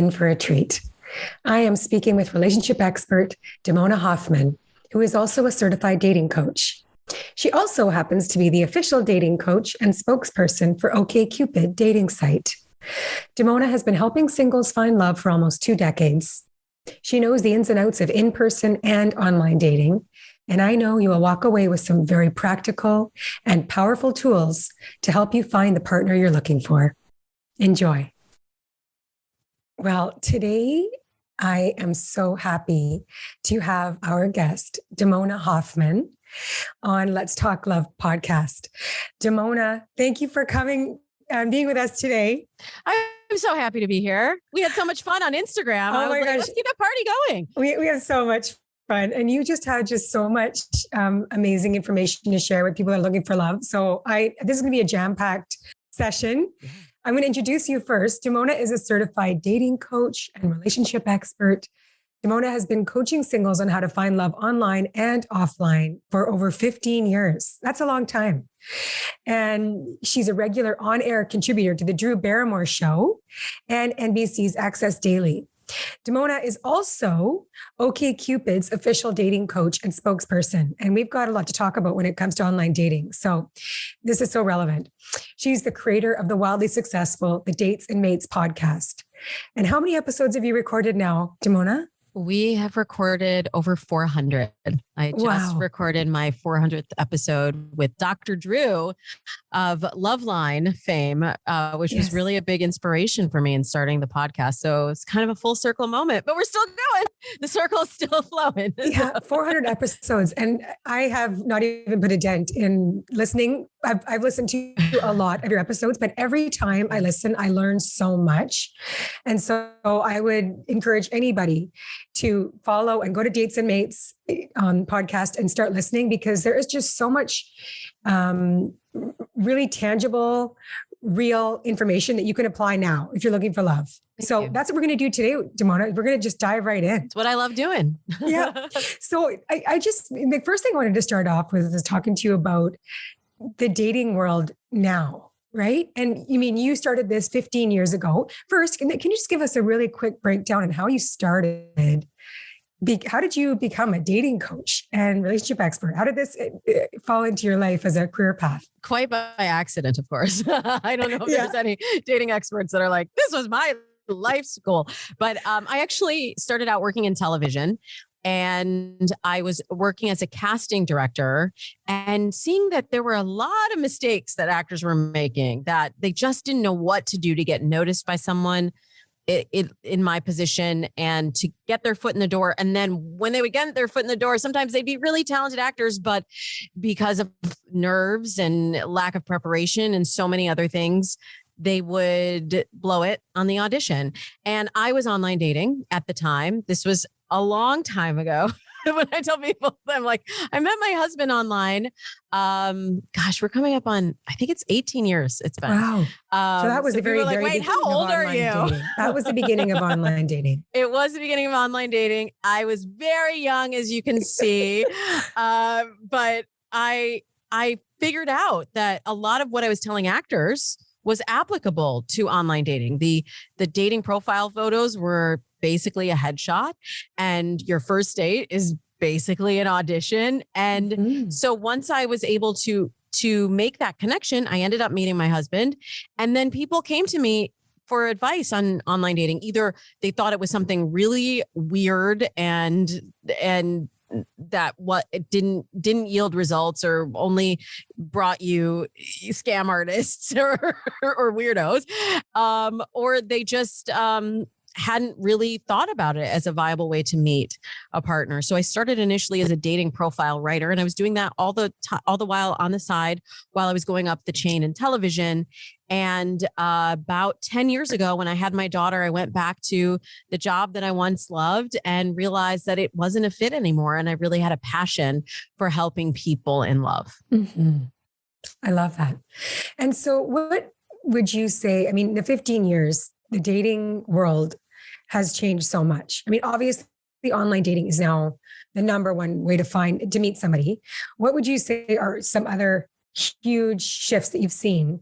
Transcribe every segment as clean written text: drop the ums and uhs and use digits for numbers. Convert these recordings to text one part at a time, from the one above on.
in for a treat. I am speaking with relationship expert Damona Hoffman, who is also a certified dating coach. She also happens to be the official dating coach and spokesperson for OKCupid dating site. Damona has been helping singles find love for almost 2 decades. She knows the ins and outs of in-person and online dating, and I know you will walk away with some very practical and powerful tools to help you find the partner you're looking for. Enjoy. Well, today I am so happy to have our guest, Damona Hoffman, on Let's Talk Love podcast. Damona, thank you for coming and being with us today. I'm so happy to be here. We had so much fun on Instagram. Oh my gosh. Let's keep the party going. We have so much fun. And you just had so much amazing information to share with people that are looking for love. So this is going to be a jam-packed session. I'm going to introduce you first. Damona is a certified dating coach and relationship expert. Damona has been coaching singles on how to find love online and offline for over 15 years. That's a long time. And she's a regular on-air contributor to the Drew Barrymore Show and NBC's Access Daily. Damona is also OKCupid's official dating coach and spokesperson. And we've got a lot to talk about when it comes to online dating. So this is so relevant. She's the creator of the wildly successful The Dates and Mates podcast. And how many episodes have you recorded now, Damona? We have recorded over 400. I just recorded my 400th episode with Dr. Drew of Loveline fame, which was really a big inspiration for me in starting the podcast. So it's kind of a full circle moment, but we're still going. The circle is still flowing. Yeah, 400 episodes. And I have not even put a dent in listening. I've listened to a lot of your episodes, but every time I listen, I learn so much. And so I would encourage anybody to follow and go to Dates and Mates podcast and start listening, because there is just so much really tangible, real information that you can apply now if you're looking for love. So that's what we're going to do today, Damona. We're going to just dive right in. It's what I love doing. Yeah. So the first thing I wanted to start off with is talking to you about the dating world now, right? And you mean you started this 15 years ago. First, can you just give us a really quick breakdown on how you started? How did you become a dating coach and relationship expert? How did this fall into your life as a career path? Quite by accident, of course. I don't know if there's any dating experts that are like, this was my life school. But I actually started out working in television. And I was working as a casting director and seeing that there were a lot of mistakes that actors were making, that they just didn't know what to do to get noticed by someone in my position and to get their foot in the door. And then when they would get their foot in the door, sometimes they'd be really talented actors, but because of nerves and lack of preparation and so many other things, they would blow it on the audition. And I was online dating at the time. This was a long time ago. When I tell people, I'm like, I met my husband online. We're coming up on, I think it's 18 years. It's been. Wow. So that was the very wait, how old are you? Dating. That was the beginning of online dating. It was the beginning of online dating. I was very young, as you can see. But I figured out that a lot of what I was telling actors was applicable to online dating. The dating profile photos were basically a headshot, and your first date is basically an audition. And so once I was able to make that connection, I ended up meeting my husband. And then people came to me for advice on online dating. Either they thought it was something really weird and that what it didn't yield results, or only brought you scam artists or weirdos, or they just hadn't really thought about it as a viable way to meet a partner. So I started initially as a dating profile writer, and I was doing that all the while on the side while I was going up the chain in television. And about 10 years ago, when I had my daughter, I went back to the job that I once loved and realized that it wasn't a fit anymore. And I really had a passion for helping people in love. Mm-hmm. I love that. And so what would you say, I mean, the 15 years, the dating world has changed so much. I mean, obviously online dating is now the number one way to meet somebody. What would you say are some other huge shifts that you've seen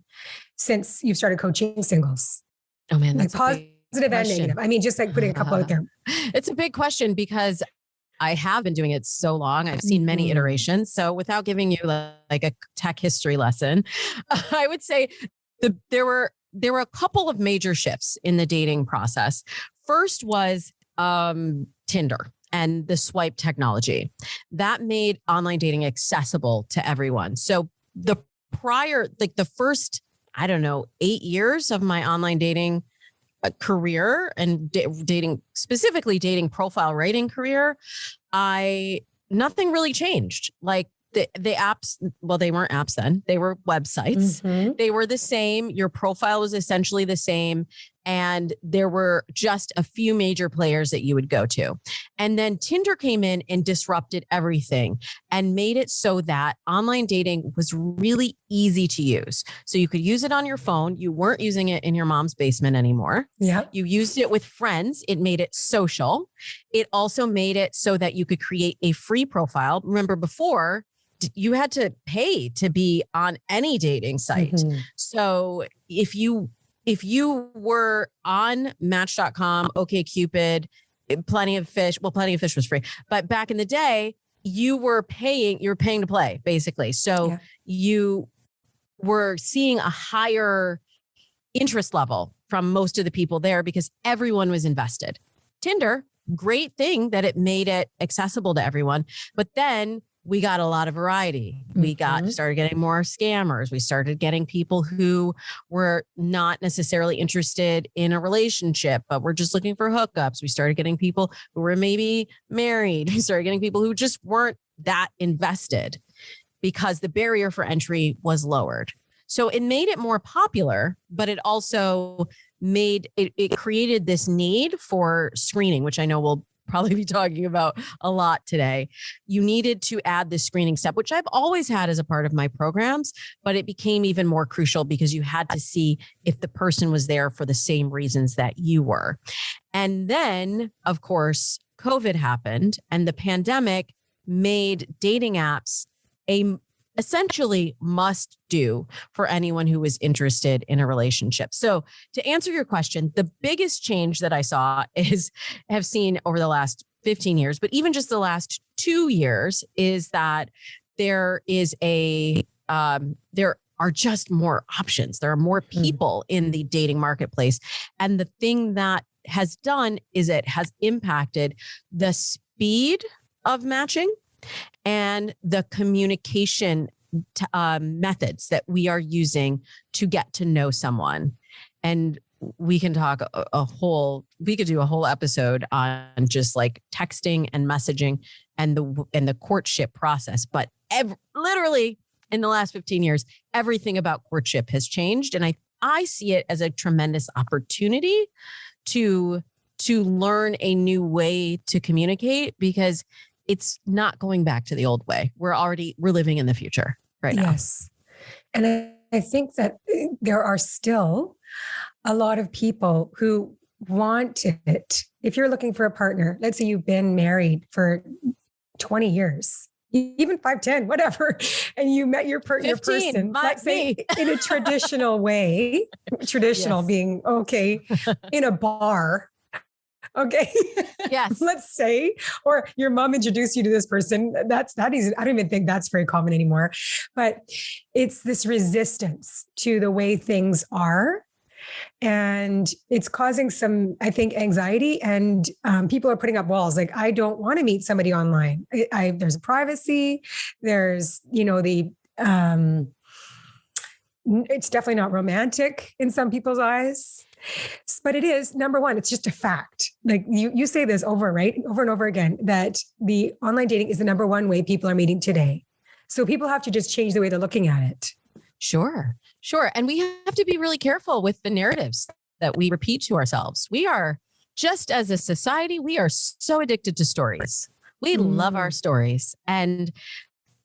since you've started coaching singles? Oh man, like positive positive and question. negative? I mean, just like putting a couple out there. It's a big question because I have been doing it so long. I've seen many iterations. So without giving you like a tech history lesson, I would say there were a couple of major shifts in the dating process. First was Tinder and the swipe technology that made online dating accessible to everyone. So the first, 8 years of my online dating career and specifically dating profile writing career, nothing really changed. Like the apps, well, they weren't apps then, they were websites. They were the same. Your profile was essentially the same. And there were just a few major players that you would go to. And then Tinder came in and disrupted everything and made it so that online dating was really easy to use. So you could use it on your phone. You weren't using it in your mom's basement anymore. Yeah. You used it with friends. It made it social. It also made it so that you could create a free profile. Remember before, you had to pay to be on any dating site. So if you were on Match.com, OKCupid, Plenty of Fish was free. But back in the day, you were paying to play, basically. So you were seeing a higher interest level from most of the people there because everyone was invested. Tinder, great thing that it made it accessible to everyone. But then we got a lot of variety. We started getting more scammers. We started getting people who were not necessarily interested in a relationship, but were just looking for hookups. We started getting people who were maybe married. We started getting people who just weren't that invested because the barrier for entry was lowered. So it made it more popular, but it also it created this need for screening, which I know we'll probably be talking about a lot today. You needed to add this screening step, which I've always had as a part of my programs, but it became even more crucial because you had to see if the person was there for the same reasons that you were. And then, of course, COVID happened and the pandemic made dating apps essentially must do for anyone who was interested in a relationship. So to answer your question, the biggest change that I have seen over the last 15 years, but even just the last 2 years is that there are just more options. There are more people in the dating marketplace. And the thing that has done is it has impacted the speed of matching and the communication methods that we are using to get to know someone. And we can talk we could do a whole episode on just like texting and messaging and the courtship process. But literally in the last 15 years, everything about courtship has changed. And I see it as a tremendous opportunity to learn a new way to communicate because it's not going back to the old way. We're living in the future right now. Yes. And I think that there are still a lot of people who want it. If you're looking for a partner, let's say you've been married for 20 years, even 5, 10, whatever, and you met your person, let's say in a traditional way, being okay, in a bar. Okay. Yes. Let's say, or your mom introduced you to this person. That is, I don't even think that's very common anymore, but it's this resistance to the way things are. And it's causing some, I think, anxiety and people are putting up walls. Like, I don't want to meet somebody online. There's a privacy. There's, it's definitely not romantic in some people's eyes. But it is, number one, it's just a fact. Like you say this over and over again, that the online dating is the number one way people are meeting today. So people have to just change the way they're looking at it. Sure. And we have to be really careful with the narratives that we repeat to ourselves. We are, just as a society, we are so addicted to stories. We love our stories. And,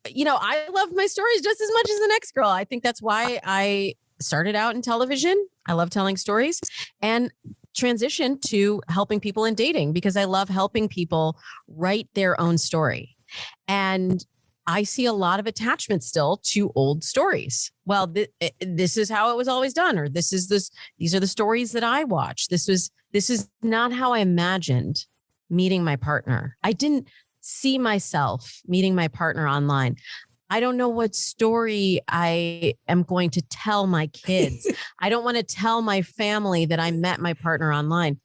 I love my stories just as much as the next girl. I think that's why I started out in television. I love telling stories and transitioned to helping people in dating because I love helping people write their own story. And I see a lot of attachment still to old stories. Well, this is how it was always done, or these are the stories that I watch. This is not how I imagined meeting my partner. I didn't see myself meeting my partner online. I don't know what story I am going to tell my kids. I don't want to tell my family that I met my partner online.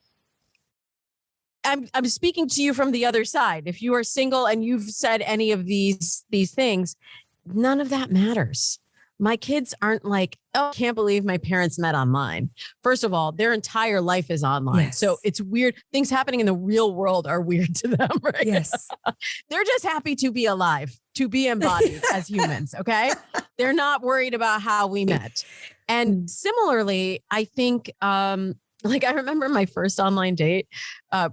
I'm speaking to you from the other side. If you are single and you've said any of these things, none of that matters. My kids aren't like, oh, I can't believe my parents met online. First of all, their entire life is online. Yes. So it's weird. Things happening in the real world are weird to them, right? Yes. They're just happy to be alive, to be embodied as humans. Okay. They're not worried about how we met. And similarly, I think, like I remember my first online date,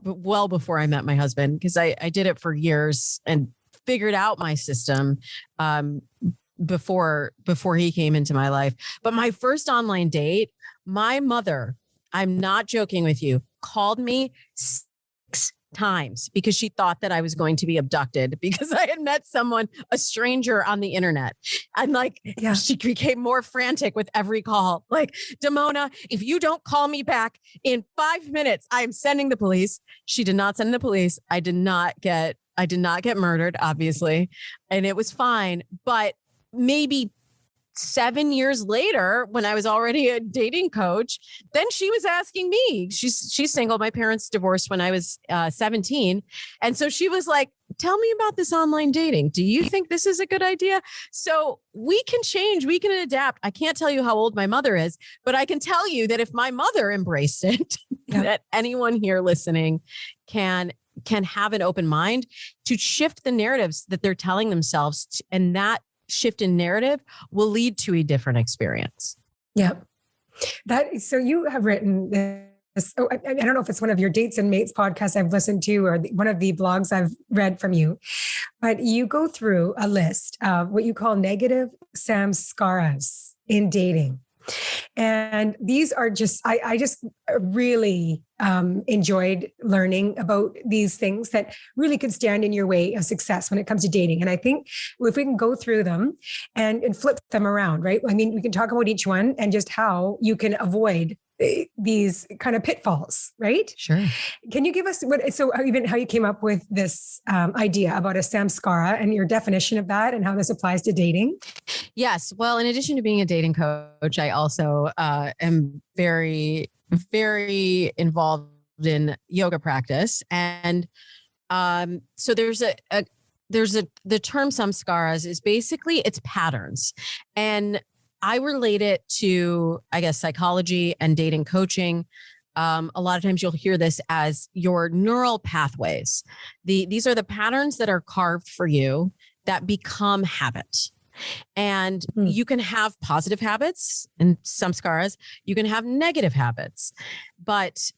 well before I met my husband, because I did it for years and figured out my system before he came into my life. But my first online date, my mother, I'm not joking with you, called me 6 times because she thought that I was going to be abducted because I had met someone, a stranger on the internet. And like, she became more frantic with every call. Like, Damona, if you don't call me back in 5 minutes, I'm sending the police. She did not send the police. I did not get murdered, obviously. And it was fine. But maybe 7 years later, when I was already a dating coach, then she was asking me, she's single. My parents divorced when I was 17. And so she was like, tell me about this online dating. Do you think this is a good idea? So we can change, we can adapt. I can't tell you how old my mother is, but I can tell you that if my mother embraced it, that anyone here listening can have an open mind to shift the narratives that they're telling themselves. And that shift in narrative will lead to a different experience. Yeah. So you have written this. Oh, I don't know if it's one of your Dates and Mates podcasts I've listened to or one of the blogs I've read from you, but you go through a list of what you call negative samskaras in dating. And these are just, I just really enjoyed learning about these things that really could stand in your way of success when it comes to dating. And I think if we can go through them and flip them around, right? I mean, we can talk about each one and just how you can avoid these kind of pitfalls, right? Sure. Can you give us even how you came up with this idea about a samskara and your definition of that and how this applies to dating? Yes. Well, in addition to being a dating coach, I also am very, very involved in yoga practice. And so there's the term samskaras is basically it's patterns. And I relate it to, I guess, psychology and dating coaching. A lot of times you'll hear this as your neural pathways. These are the patterns that are carved for you that become habits. And you can have positive habits and samskaras. You can have negative habits. But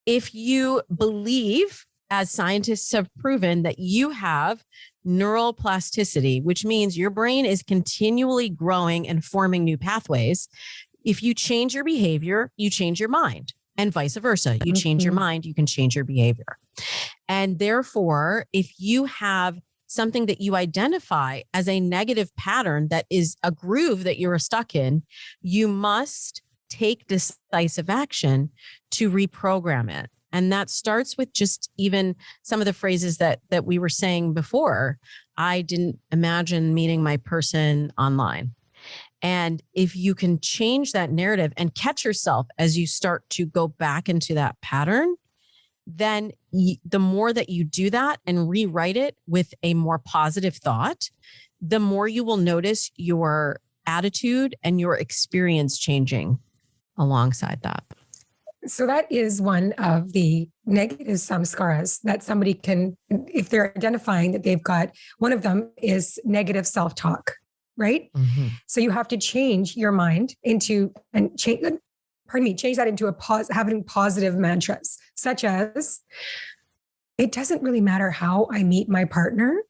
if you believe, as scientists have proven, that you have neural plasticity, which means your brain is continually growing and forming new pathways. If you change your behavior, you change your mind, and vice versa. You change your mind, you can change your behavior. And therefore, if you have something that you identify as a negative pattern that is a groove that you're stuck in, you must take decisive action to reprogram it. And that starts with just even some of the phrases that we were saying before. I didn't imagine meeting my person online. And if you can change that narrative and catch yourself as you start to go back into that pattern, then the more that you do that and rewrite it with a more positive thought, the more you will notice your attitude and your experience changing alongside that. So that is one of the negative samskaras that somebody can, if they're identifying that they've got, one of them is negative self-talk, right? Mm-hmm. So you have to change your mind into, change that into having positive mantras, such as, it doesn't really matter how I meet my partner.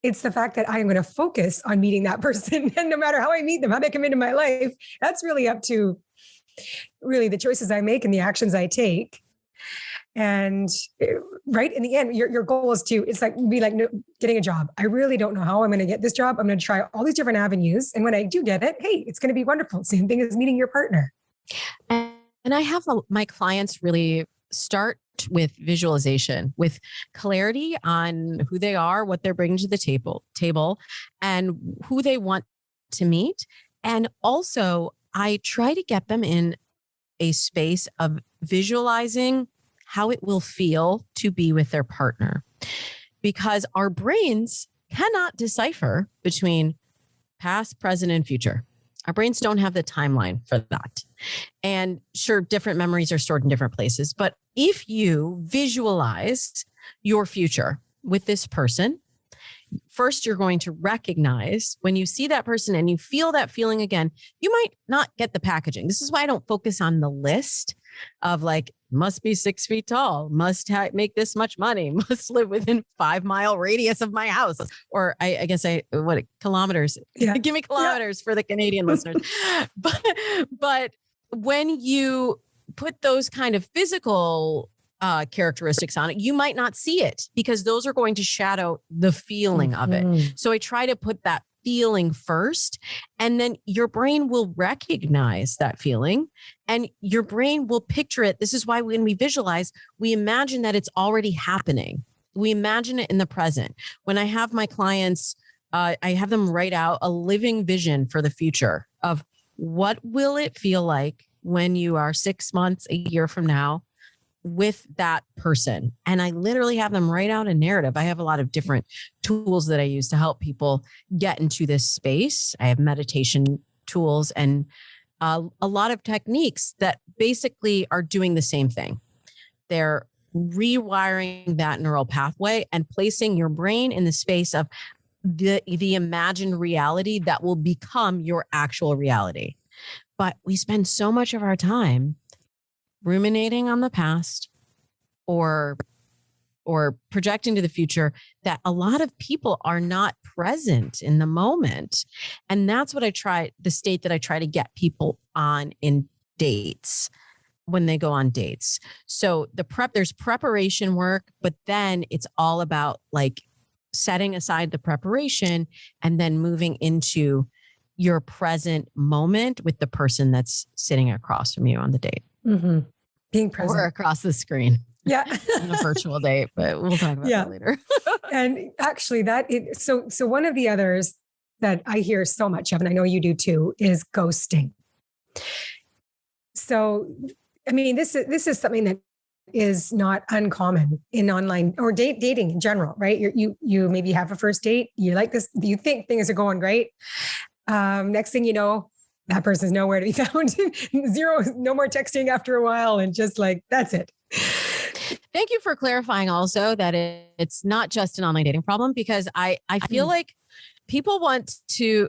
It's the fact that I am going to focus on meeting that person. And no matter how I meet them, how they come into my life, that's really up to really the choices I make and the actions I take. And right in the end, your goal is to, it's like, be like getting a job. I really don't know how I'm going to get this job. I'm going to try all these different avenues. And when I do get it, hey, it's going to be wonderful. Same thing as meeting your partner. And I have my clients really start with visualization, with clarity on who they are, what they're bringing to the table, and who they want to meet. And also, I try to get them in a space of visualizing how it will feel to be with their partner, because our brains cannot decipher between past, present, and future. Our brains don't have the timeline for that. And sure, different memories are stored in different places. But if you visualize your future with this person, first, you're going to recognize when you see that person and you feel that feeling again, you might not get the packaging. This is why I don't focus on the list of like, must be 6 feet tall, must make this much money, must live within 5-mile radius of my house. Or I guess kilometers. Yeah. Give me kilometers for the Canadian listeners. But when you put those kind of physical characteristics on it, you might not see it because those are going to shadow the feeling of it. So I try to put that feeling first, and then your brain will recognize that feeling and your brain will picture it. This is why when we visualize, we imagine that it's already happening. We imagine it in the present. When I have my clients, I have them write out a living vision for the future of what will it feel like when you are 6 months, a year from now, with that person. And I literally have them write out a narrative. I have a lot of different tools that I use to help people get into this space. I have meditation tools and a lot of techniques that basically are doing the same thing. They're rewiring that neural pathway and placing your brain in the space of the imagined reality that will become your actual reality. But we spend so much of our time ruminating on the past or projecting to the future that a lot of people are not present in the moment. And that's what the state that I try to get people on in dates when they go on dates. So there's preparation work, but then it's all about like setting aside the preparation and then moving into your present moment with the person that's sitting across from you on the date. Mm-hmm. Being present. Or across the screen. Yeah. On a virtual date, but we'll talk about that later. And actually so one of the others that I hear so much of, and I know you do too, is ghosting. So, I mean, this is something that is not uncommon in online or dating in general, right? You maybe have a first date, you like this, you think things are going great. Next thing you know, that person's nowhere to be found. Zero, no more texting after a while. And just like, that's it. Thank you for clarifying also that it's not just an online dating problem, because I feel like people want to,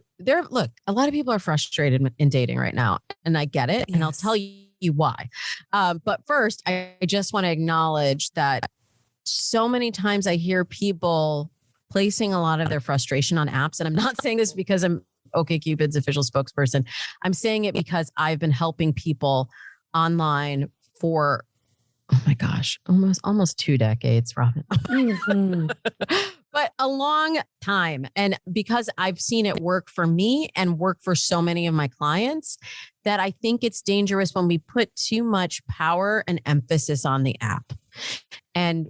look, a lot of people are frustrated in dating right now, and I get it. Yes. And I'll tell you why. But first, I just want to acknowledge that so many times I hear people placing a lot of their frustration on apps. And I'm not saying this because I'm OKCupid's official spokesperson. I'm saying it because I've been helping people online for, oh my gosh, almost 2 decades, Robin. Mm-hmm. But a long time. And because I've seen it work for me and work for so many of my clients, that I think it's dangerous when we put too much power and emphasis on the app. And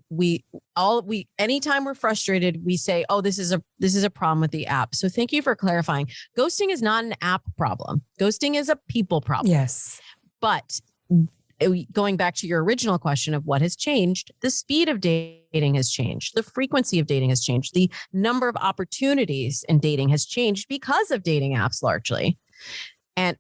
anytime we're frustrated, we say, oh, this is a problem with the app. So thank you for clarifying. Ghosting is not an app problem. Ghosting is a people problem. Yes. But going back to your original question of what has changed, the speed of dating has changed. The frequency of dating has changed. The number of opportunities in dating has changed because of dating apps largely. And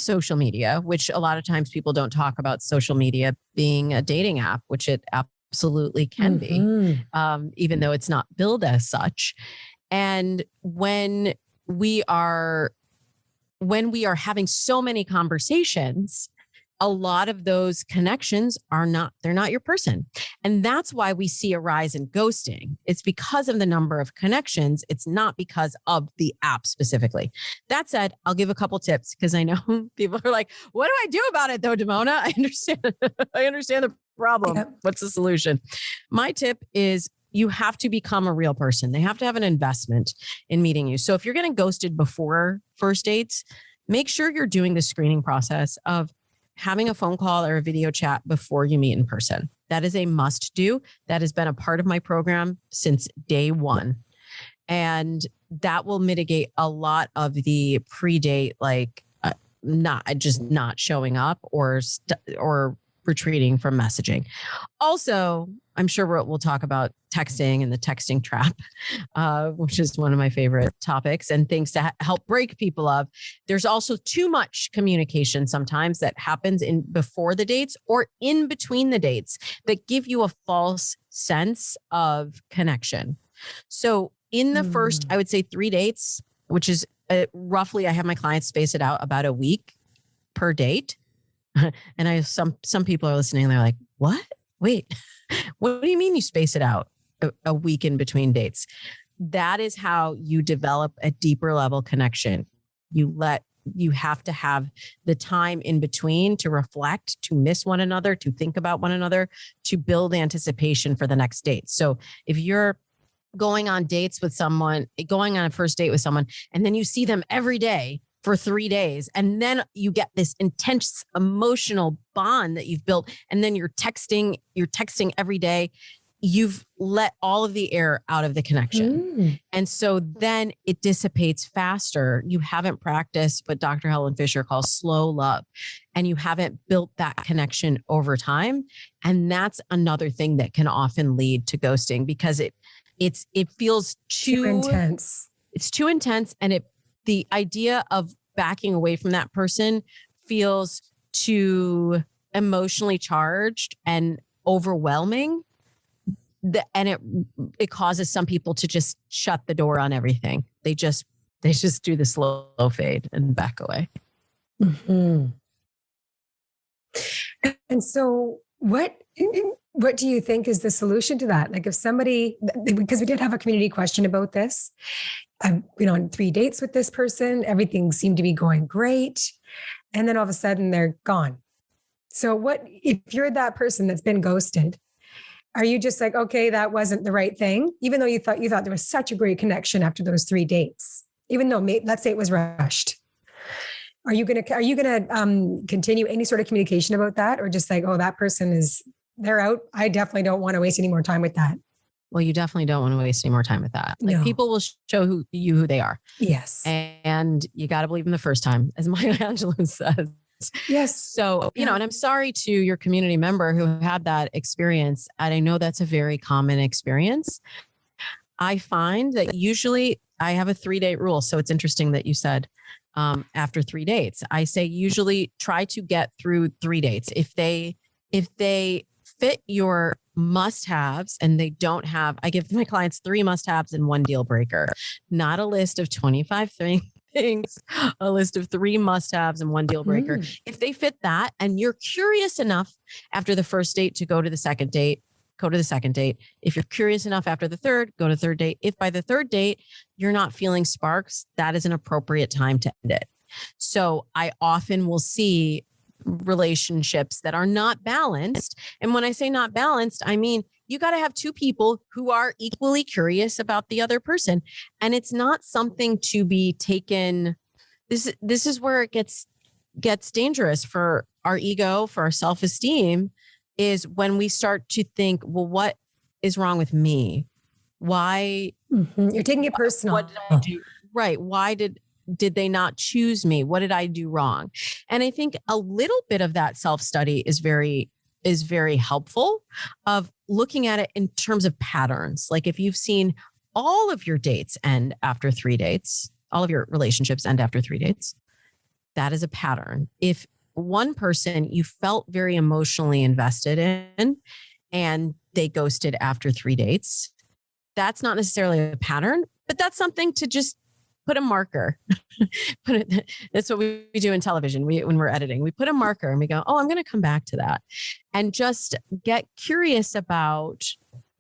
social media, which a lot of times people don't talk about social media being a dating app, which it absolutely can be, even though it's not billed as such. And when we are having so many conversations, a lot of those connections they're not your person. And that's why we see a rise in ghosting. It's because of the number of connections. It's not because of the app specifically. That said, I'll give a couple tips because I know people are like, what do I do about it though, Damona? I understand the problem? Yeah. What's the solution? My tip is you have to become a real person. They have to have an investment in meeting you. So if you're getting ghosted before first dates, make sure you're doing the screening process of having a phone call or a video chat before you meet in person. That is a must do. That has been a part of my program since day one. And that will mitigate a lot of the pre-date, like not showing up or retreating from messaging. Also, I'm sure we'll talk about texting and the texting trap, which is one of my favorite topics and things to help break people of. There's also too much communication sometimes that happens in before the dates or in between the dates that give you a false sense of connection. So in the first, I would say 3 dates, which is roughly, I have my clients space it out about a week per date. And some people are listening and they're like, what? Wait, what do you mean you space it out a week in between dates? That is how you develop a deeper level connection. You have to have the time in between to reflect, to miss one another, to think about one another, to build anticipation for the next date. So if you're going on a first date with someone, and then you see them every day for 3 days, and then you get this intense emotional bond that you've built, and then you're texting every day, you've let all of the air out of the connection. And so then it dissipates faster. You haven't practiced what Dr. Helen Fisher calls slow love, and you haven't built that connection over time. And that's another thing that can often lead to ghosting, because it feels too intense. It's too intense. And the idea of backing away from that person feels too emotionally charged and overwhelming. And it causes some people to just shut the door on everything. They just do the slow fade and back away. Mm-hmm. And so what do you think is the solution to that? Like if somebody, because we did have a community question about this, I've been on 3 dates with this person, everything seemed to be going great, and then all of a sudden they're gone. So what, if you're that person that's been ghosted, are you just like, okay, that wasn't the right thing, even though you thought there was such a great connection after those 3 dates, even though let's say it was rushed? Are you gonna continue any sort of communication about that, or just like, oh, that person they're out, I definitely don't want to waste any more time with that? Well, you definitely don't want to waste any more time with that. Like, No. people will show who they are. Yes. And you got to believe them the first time, as Maya Angelou says. Yes. So, and I'm sorry to your community member who had that experience. And I know that's a very common experience. I find that usually I have a 3-date rule. So it's interesting that you said after 3 dates. I say usually try to get through 3 dates. If they fit your must-haves and they don't have, I give my clients 3 must-haves and 1 deal breaker, not a list of 25 things, a list of 3 must-haves and 1 deal breaker. If they fit that and you're curious enough after the first date to go to the second date, go to the second date. If you're curious enough after the third, go to the third date. If by the third date, you're not feeling sparks, that is an appropriate time to end it. So I often will see relationships that are not balanced. And when I say not balanced, I mean, you got to have 2 people who are equally curious about the other person. And it's not something to be taken. This is where it gets dangerous for our ego, for our self-esteem, is when we start to think, well, what is wrong with me? Why? You're taking it personal. What did I do? Right. Why did they not choose me? What did I do wrong? And I think a little bit of that self-study is very helpful, of looking at it in terms of patterns. Like if you've seen all of your dates end after 3 dates, all of your relationships end after 3 dates, that is a pattern. If one person you felt very emotionally invested in and they ghosted after 3 dates, that's not necessarily a pattern, but that's something to just put a marker. That's what we do in television. When we're editing, we put a marker and we go, oh, I'm going to come back to that, and just get curious about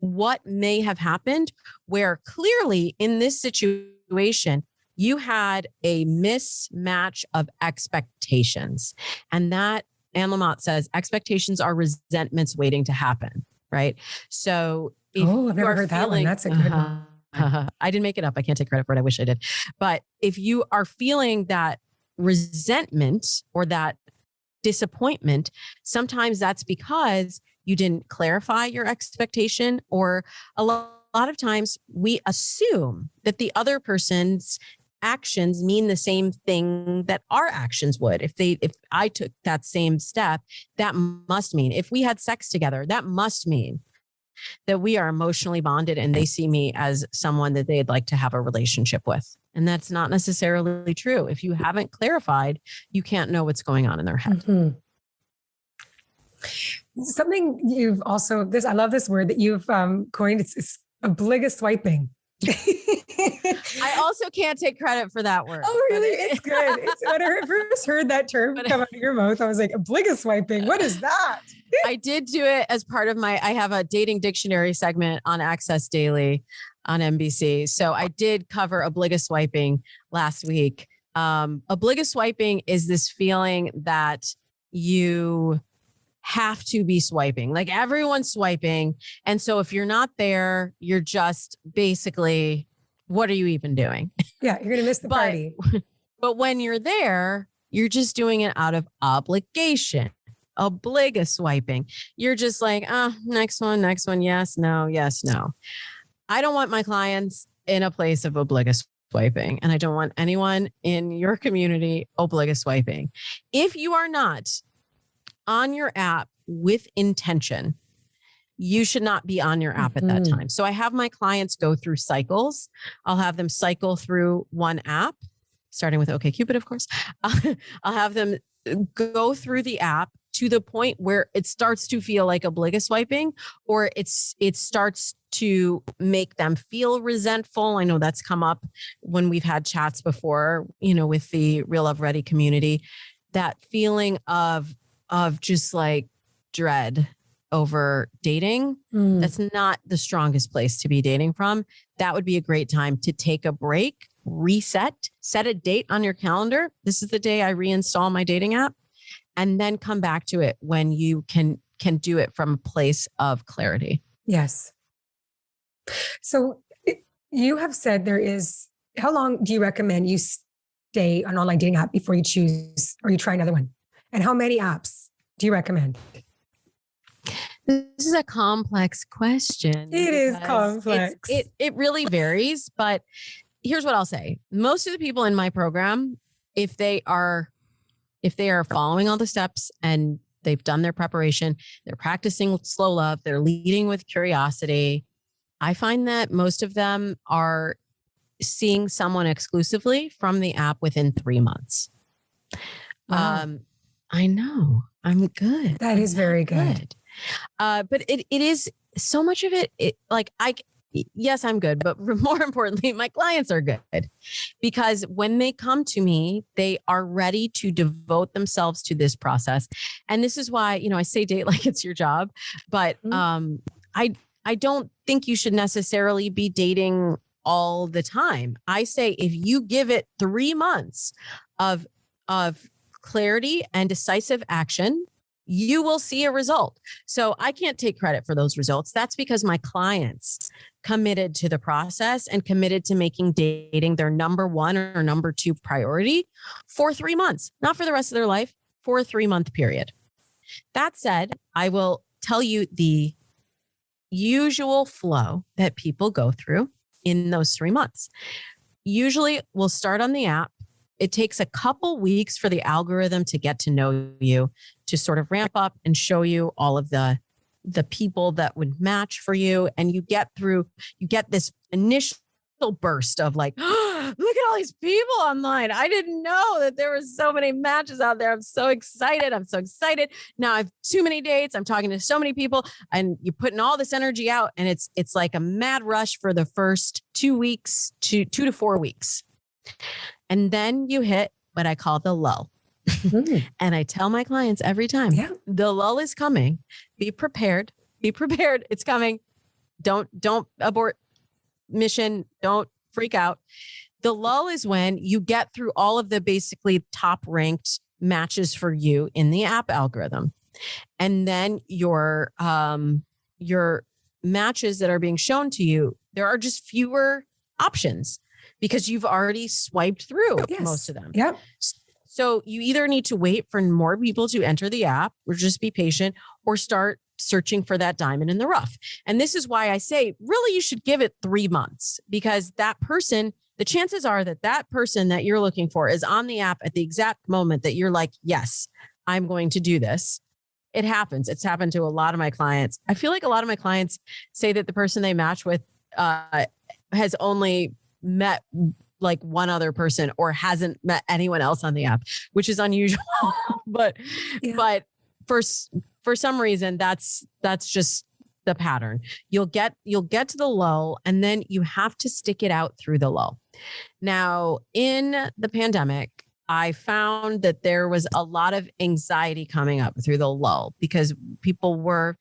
what may have happened, where clearly in this situation, you had a mismatch of expectations, and that Anne Lamott says, expectations are resentments waiting to happen, right? So if I've never heard that one. That's a good one. I didn't make it up. I can't take credit for it. I wish I did. But if you are feeling that resentment or that disappointment, sometimes that's because you didn't clarify your expectation, or a lot of times we assume that the other person's actions mean the same thing that our actions would. If I took that same step, that must mean, if we had sex together, that must mean that we are emotionally bonded and they see me as someone that they'd like to have a relationship with. And that's not necessarily true. If you haven't clarified, you can't know what's going on in their head. Mm-hmm. Something you've also, I love this word that you've coined. It's obligate swiping. I also can't take credit for that word. Oh, really? It's good. When I first heard that term come out of your mouth, I was like, obligate swiping. What is that? I did do it as part of I have a dating dictionary segment on Access Daily on NBC. So I did cover obligate swiping last week. Obligate swiping is this feeling that you have to be swiping, like everyone's swiping. And so if you're not there, you're just basically, what are you even doing? Yeah, you're going to miss the party. But when you're there, you're just doing it out of obligation. Obligate swiping. You're just like, next one. Yes, no. I don't want my clients in a place of obligate swiping, and I don't want anyone in your community obligate swiping. If you are not on your app with intention, you should not be on your app at that time. So I have my clients go through cycles. I'll have them cycle through one app, starting with OKCupid, of course. I'll have them go through the app to the point where it starts to feel like obligate swiping, or it starts to make them feel resentful. I know that's come up when we've had chats before, with the Real Love Ready community, that feeling of just like dread over dating. That's not the strongest place to be dating from. That would be a great time to take a break, reset, set a date on your calendar. This is the day I reinstall my dating app, and then come back to it when you can do it from a place of clarity. Yes. So you have said how long do you recommend you stay on an online dating app before you choose or you try another one? And how many apps do you recommend? This is a complex question. It is complex. It really varies, but here's what I'll say. Most of the people in my program, if they are following all the steps and they've done their preparation, they're practicing slow love, they're leading with curiosity, I find that most of them are seeing someone exclusively from the app within 3 months. Wow. I know. I'm good. That is very good. But it is so much of it. Yes, I'm good. But more importantly, my clients are good, because when they come to me, they are ready to devote themselves to this process. And this is why, I say date like it's your job, but I don't think you should necessarily be dating all the time. I say, if you give it 3 months of clarity and decisive action, you will see a result. So I can't take credit for those results. That's because my clients committed to the process and committed to making dating their number 1 or number 2 priority for 3 months, not for the rest of their life, for a 3-month period. That said, I will tell you the usual flow that people go through in those 3 months. Usually we'll start on the app. It takes a couple weeks for the algorithm to get to know you, to sort of ramp up and show you all of the people that would match for you. And you get this initial burst of like, oh, look at all these people online. I didn't know that there were so many matches out there. I'm so excited. Now I have too many dates. I'm talking to so many people, and you're putting all this energy out, and it's like a mad rush for the first 2 weeks to 2 to 4 weeks. And then you hit what I call the lull. And I tell my clients every time, the lull is coming. Be prepared. It's coming. Don't abort mission. Don't freak out. The lull is when you get through all of the basically top ranked matches for you in the app algorithm. And then your matches that are being shown to you, there are just fewer options because you've already swiped through most of them. Yep. So you either need to wait for more people to enter the app or just be patient or start searching for that diamond in the rough. And this is why I say, really, you should give it 3 months, because that person, the chances are that that person that you're looking for is on the app at the exact moment that you're like, yes, I'm going to do this. It happens. It's happened to a lot of my clients. I feel like a lot of my clients say that the person they match with has only met like one other person or hasn't met anyone else on the app, which is unusual. but for some reason, that's just the pattern. You'll get to the lull, and then you have to stick it out through the lull. Now, in the pandemic, I found that there was a lot of anxiety coming up through the lull because people were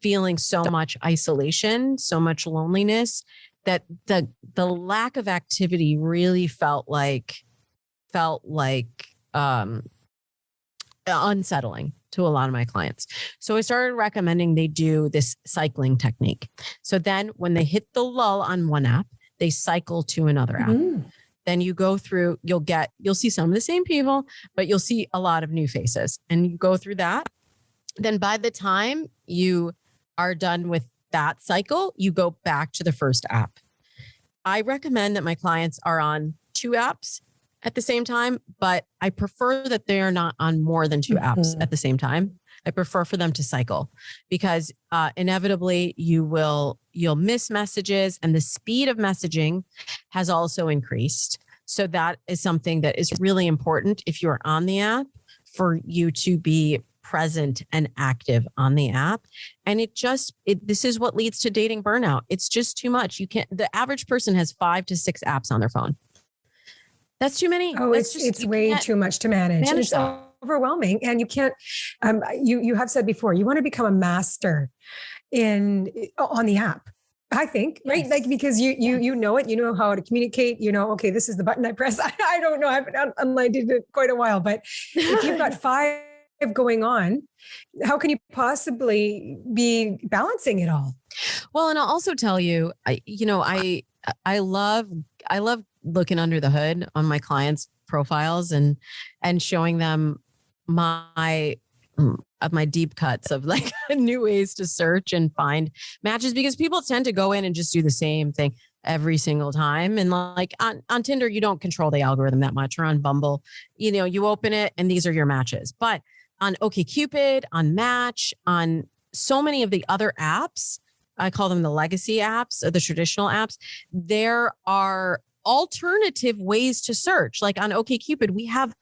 feeling so much isolation, so much loneliness, that the lack of activity really felt like unsettling to a lot of my clients. So I started recommending they do this cycling technique. So then when they hit the lull on one app, they cycle to another app. Then you go through, you'll see some of the same people, but you'll see a lot of new faces, and you go through that. Then by the time you are done with that cycle, you go back to the first app. I recommend that my clients are on 2 apps at the same time, but I prefer that they are not on more than 2 apps at the same time. I prefer for them to cycle because inevitably you'll miss messages, and the speed of messaging has also increased. So that is something that is really important if you're on the app, for you to be present and active on the app. And this is what leads to dating burnout. It's just too much. The average person has 5 to 6 apps on their phone. That's too many. Oh, it's way too much to manage. It's overwhelming. And you can't, you have said before, you want to become a master on the app, I think, right? Like, because you know it, you know how to communicate, okay, this is the button I press. I don't know. I've been online did it quite a while, but if you've got 5 going on, how can you possibly be balancing it all? Well, and I'll also tell you, I love looking under the hood on my clients' profiles and showing them my deep cuts of like new ways to search and find matches, because people tend to go in and just do the same thing every single time. And like on Tinder, you don't control the algorithm that much, or on Bumble, you open it and these are your matches. But on OKCupid, on Match, on so many of the other apps, I call them the legacy apps or the traditional apps, there are alternative ways to search. Like on OKCupid, we have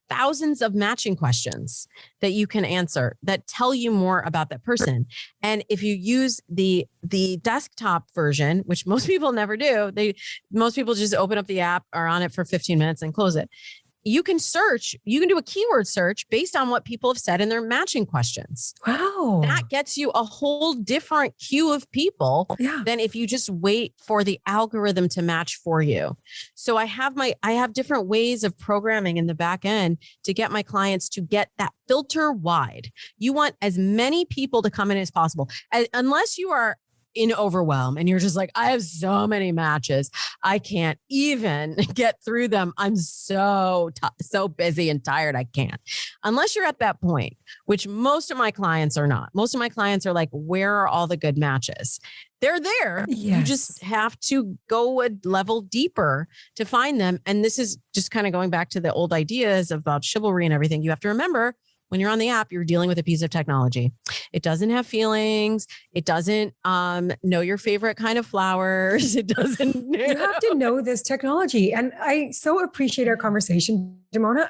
thousands of matching questions that you can answer that tell you more about that person. And if you use the desktop version, which most people never do, most people just open up the app, are on it for 15 minutes and close it. You can do a keyword search based on what people have said in their matching questions. Wow. That gets you a whole different queue of people than if you just wait for the algorithm to match for you. So I have different ways of programming in the back end to get my clients to get that filter wide. You want as many people to come in as possible, unless you are in overwhelm and you're just like, I have so many matches, I can't even get through them. I'm so busy and tired, I can't. Unless you're at that point, which most of my clients are not. Most of my clients are like, where are all the good matches? They're there. Yes. You just have to go a level deeper to find them. And this is just kind of going back to the old ideas about chivalry and everything. You have to remember, when you're on the app, you're dealing with a piece of technology. It doesn't have feelings. It doesn't know your favorite kind of flowers. It doesn't. You have to know this technology. And I so appreciate our conversation, Damona.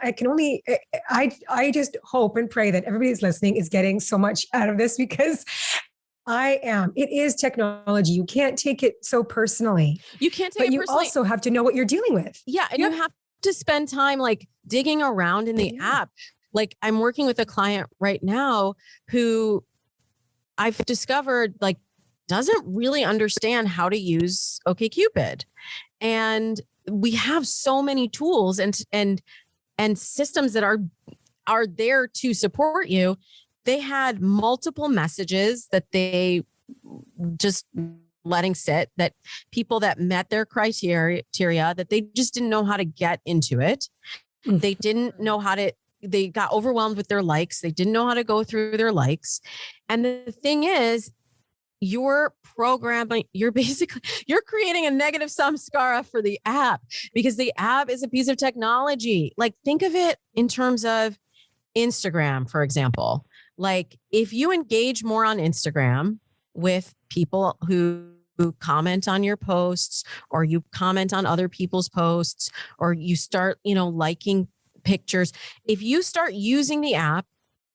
I just hope and pray that everybody who's listening is getting so much out of this, because it is technology. You can't take it so personally. You can't take it personally. But you also have to know what you're dealing with. Yeah. And you have to spend time like digging around in the app. Like I'm working with a client right now who I've discovered like doesn't really understand how to use OKCupid. And we have so many tools and and systems that are there to support you, they had multiple messages that they just letting sit, that people that met their criteria, that they just didn't know how to get into it. They didn't know how to, they got overwhelmed with their likes. They didn't know how to go through their likes. And the thing is, you're programming, you're creating a negative samskara for the app, because the app is a piece of technology. Like, think of it in terms of Instagram, for example. Like, if you engage more on Instagram with people who comment on your posts, or you comment on other people's posts, or you start, liking pictures, if you start using the app,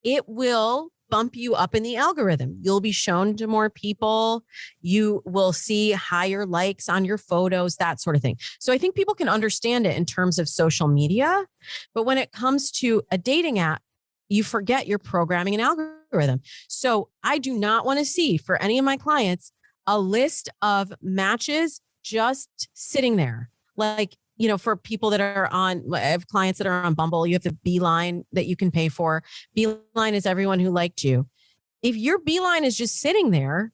it will bump you up in the algorithm. You'll be shown to more people. You will see higher likes on your photos, that sort of thing. So I think people can understand it in terms of social media, but when it comes to a dating app, you forget you're programming an algorithm. So I do not want to see, for any of my clients, a list of matches just sitting there. Like, for people that are on, I have clients that are on Bumble, you have the Beeline that you can pay for. Beeline is everyone who liked you. If your Beeline is just sitting there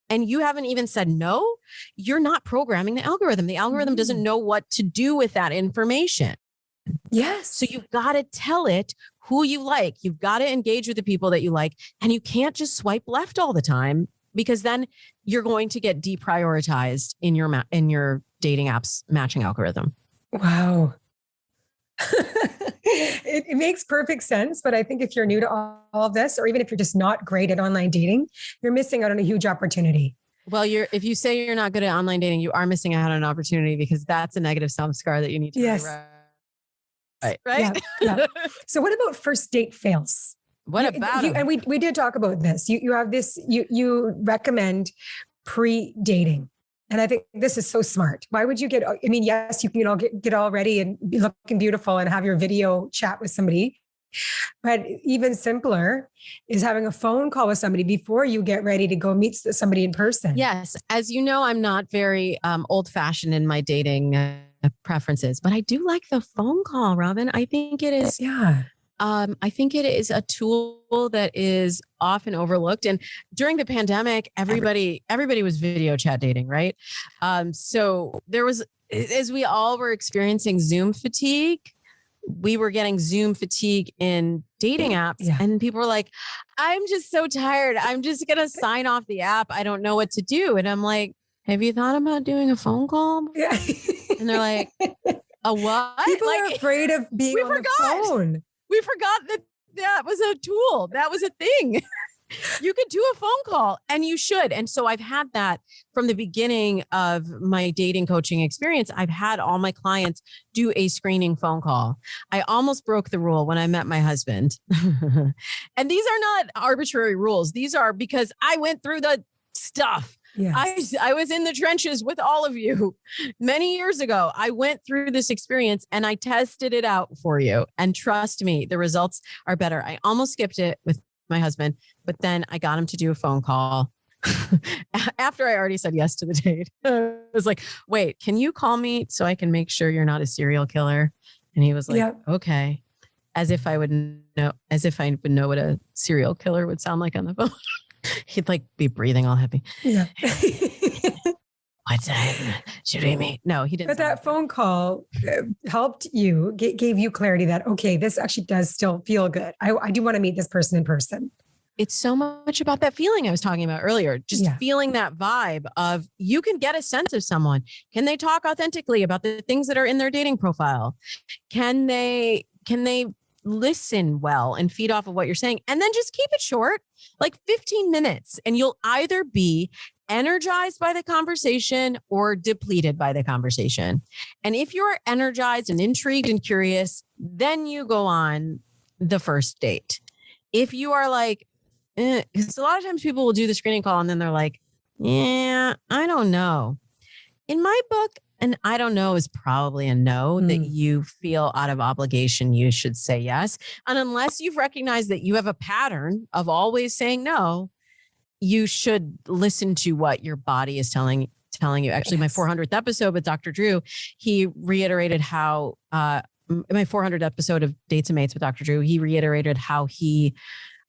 and you haven't even said no, you're not programming the algorithm. The algorithm doesn't know what to do with that information. Yes. So you've got to tell it who you like. You've got to engage with the people that you like, and you can't just swipe left all the time, because then you're going to get deprioritized in your dating app's matching algorithm. Wow. It makes perfect sense. But I think if you're new to all of this, or even if you're just not great at online dating, you're missing out on a huge opportunity. Well, if you say you're not good at online dating, you are missing out on an opportunity, because that's a negative samskara that you need to right. Yeah. So what about first date fails? What about it? And we did talk about this. You have this, you recommend pre-dating. And I think this is so smart. Why would you yes, you can all get all ready and be looking beautiful and have your video chat with somebody. But even simpler is having a phone call with somebody before you get ready to go meet somebody in person. Yes. As you know, I'm not very old fashioned in my dating preferences, but I do like the phone call, Robin. I think it is. Yeah. I think it is a tool that is often overlooked. And during the pandemic, everybody was video chat dating, right? So there was, as we all were experiencing Zoom fatigue, we were getting Zoom fatigue in dating apps. Yeah. And people were like, I'm just so tired. I'm just going to sign off the app. I don't know what to do. And I'm like, have you thought about doing a phone call? Yeah. And they're like, a what? People are afraid of being on the phone. We forgot that was a tool. That was a thing. You could do a phone call, and you should. And so I've had that from the beginning of my dating coaching experience. I've had all my clients do a screening phone call. I almost broke the rule when I met my husband. And these are not arbitrary rules. These are because I went through the stuff. Yes. I was in the trenches with all of you many years ago. I went through this experience and I tested it out for you. And trust me, the results are better. I almost skipped it with my husband, but then I got him to do a phone call after I already said yes to the date. I was like, wait, can you call me so I can make sure you're not a serial killer? And he was like, okay. As if I would know what a serial killer would sound like on the phone. He'd be breathing all heavy. Yeah. What time should we meet? No, he didn't. But that phone call helped you, gave you clarity that, okay, this actually does still feel good. I do want to meet this person in person. It's so much about that feeling I was talking about earlier. Just feeling that vibe of, you can get a sense of someone. Can they talk authentically about the things that are in their dating profile? Can they listen well and feed off of what you're saying? And then just keep it short, like 15 minutes. And you'll either be energized by the conversation or depleted by the conversation. And if you're energized and intrigued and curious, then you go on the first date. If you are like, because a lot of times people will do the screening call and then they're like, yeah, I don't know. In my book, and I don't know is probably a no, that you feel out of obligation, you should say yes. And unless you've recognized that you have a pattern of always saying no, you should listen to what your body is telling you. Actually, my 400th episode with Dr. Drew, he reiterated how my 400 episode of Dates and Mates with Dr. Drew, he reiterated how he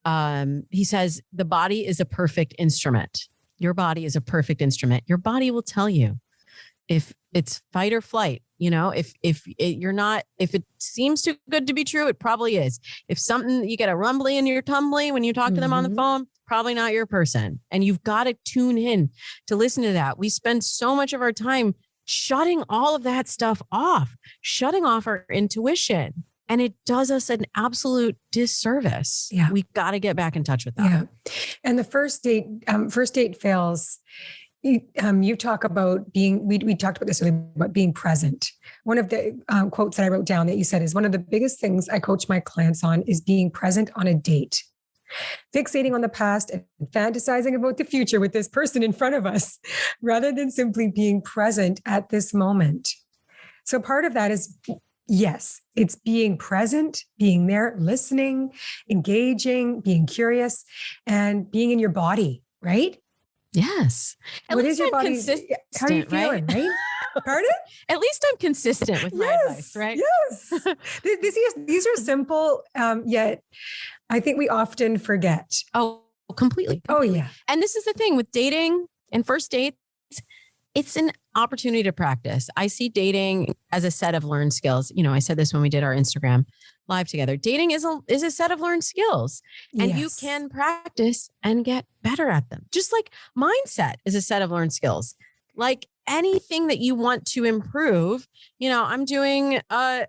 says the body is a perfect instrument. Your body is a perfect instrument. Your body will tell you if it's fight or flight. If it seems too good to be true, it probably is. If something, you get a rumbly in your tumbly when you talk to them on the phone, probably not your person. And you've got to tune in to listen to that. We spend so much of our time shutting all of that stuff off, shutting off our intuition. And it does us an absolute disservice. Yeah. We've got to get back in touch with that. Yeah. And the first date fails. You talk about we talked about this earlier, about being present. One of the quotes that I wrote down that you said is one of the biggest things I coach my clients on is being present on a date. Fixating on the past and fantasizing about the future with this person in front of us, rather than simply being present at this moment. So part of that is, yes, it's being present, being there, listening, engaging, being curious, and being in your body, right? Yes. What is your body? How are you feeling, right? Pardon? At least I'm consistent with my advice, right? Yes. These are simple, yet I think we often forget. Oh, completely. Oh, yeah. And this is the thing with dating and first dates. It's an opportunity to practice. I see dating as a set of learned skills. I said this when we did our Instagram live together. Dating is a set of learned skills, and you can practice and get better at them. Just like mindset is a set of learned skills. Like anything that you want to improve, I'm doing a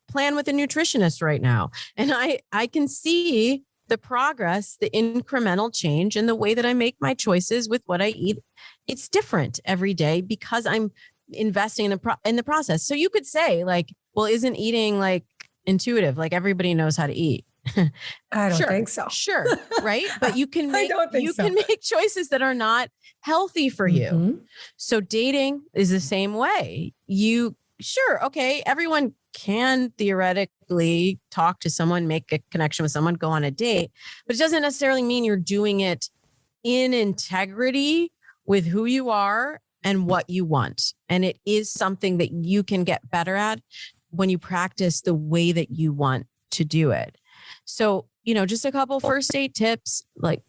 plan with a nutritionist right now, and I can see the progress, the incremental change in the way that I make my choices with what I eat. It's different every day because I'm investing in the process. So you could say like, well, isn't eating like intuitive? Like everybody knows how to eat. I don't think so. Sure. Right. But you can make, can make choices that are not healthy for you. So dating is the same way. Okay. Everyone can theoretically talk to someone, make a connection with someone, go on a date, but it doesn't necessarily mean you're doing it in integrity with who you are and what you want. And it is something that you can get better at when you practice the way that you want to do it. So, just a couple first date tips, like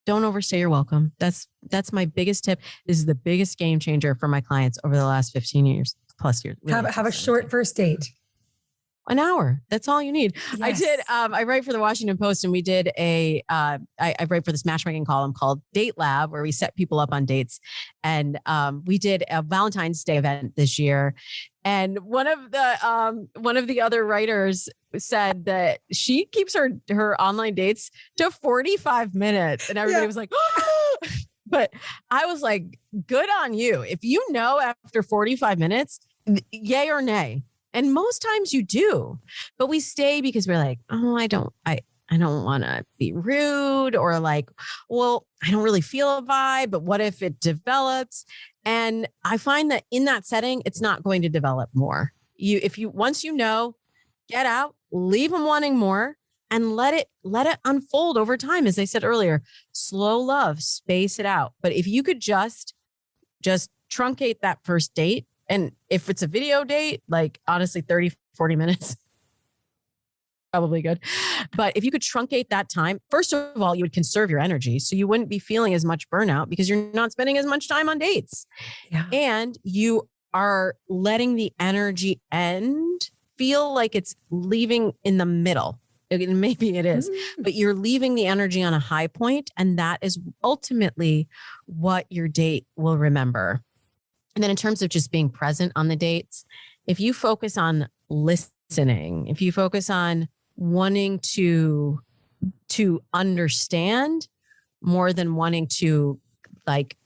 don't overstay your welcome. That's my biggest tip. This is the biggest game changer for my clients over the last 15 years. Plus years. Really have a short first date. An hour. That's all you need. Yes. I did. I write for the Washington Post, and we did I write for this matchmaking column called Date Lab, where we set people up on dates. And we did a Valentine's Day event this year. And one of the other writers said that she keeps her online dates to 45 minutes, and everybody was like, oh! But I was like, good on you. If you know after 45 minutes, yay or nay. And most times you do, but we stay because we're like, oh, I don't want to be rude, or like, well, I don't really feel a vibe, but what if it develops? And I find that in that setting, it's not going to develop more. Once you know, get out, leave them wanting more, and let it unfold over time. As I said earlier, slow love, space it out. But if you could just truncate that first date, and if it's a video date, like honestly, 30, 40 minutes, probably good. But if you could truncate that time, first of all, you would conserve your energy. So you wouldn't be feeling as much burnout because you're not spending as much time on dates. Yeah. And you are letting the energy end feel like it's leaving in the middle. Maybe it is, but you're leaving the energy on a high point, and that is ultimately what your date will remember. And then in terms of just being present on the dates, if you focus on listening, if you focus on wanting to understand more than wanting to like